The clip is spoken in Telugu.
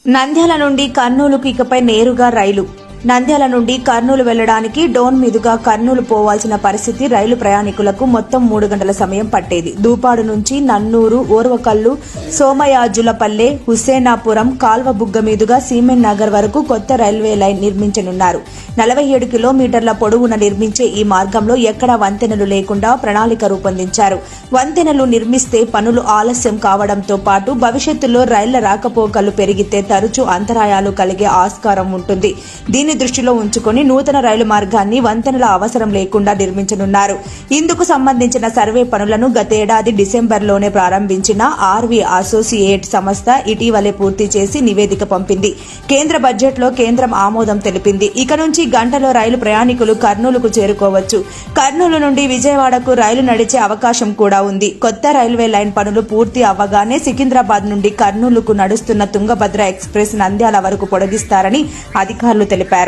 నంద్యాల నుండి కర్నూలుకు ఇకపై నేరుగా రైలు. నంద్యాల నుండి కర్నూలు వెళ్లడానికి డోన్ మీదుగా కర్నూలు పోవాల్సిన పరిస్థితి రైలు ప్రయాణికులకు మొత్తం 3 గంటల సమయం పట్టేది. దూపాడు నుంచి నన్నూరు, ఓర్వకల్లు, సోమయాజులపల్లె, హుస్సేనాపురం, కాల్వబుగ్గ మీదుగా సీమెన్ నగర్ వరకు కొత్త రైల్వే లైన్ నిర్మించనున్నారు. 47 కిలోమీటర్ల పొడవున నిర్మించే ఈ మార్గంలో ఎక్కడా వంతెనలు లేకుండా ప్రణాళిక రూపొందించారు. వంతెనలు నిర్మిస్తే పనులు ఆలస్యం కావడంతో పాటు భవిష్యత్తులో రైళ్ల రాకపోకలు పెరిగితే తరచూ అంతరాయాలు కలిగే ఆస్కారం ఉంటుంది. దీన్ని దృష్టిలో ఉంచుకుని నూతన రైలు మార్గాన్ని వంతెనల అవసరం లేకుండా నిర్మించనున్నారు. ఇందుకు సంబంధించిన సర్వే పనులను గతేడాది డిసెంబర్లోనే ప్రారంభించిన ఆర్వీ అసోసియేట్ సంస్థ ఇటీవలే పూర్తి చేసి నివేదిక పంపింది. కేంద్ర బడ్జెట్లో కేంద్రం ఆమోదం తెలిపింది. ఇక నుంచి గంటలో రైలు ప్రయాణికులు కర్నూలుకు చేరుకోవచ్చు. కర్నూలు నుండి విజయవాడకు రైలు నడిచే అవకాశం కూడా ఉంది. కొత్త రైల్వే లైన్ పనులు పూర్తి అవ్వగానే సికింద్రాబాద్ నుండి కర్నూలుకు నడుస్తున్న తుంగభద్ర ఎక్స్ప్రెస్ నంద్యాల వరకు పొడిగిస్తారని అధికారులు తెలిపారు.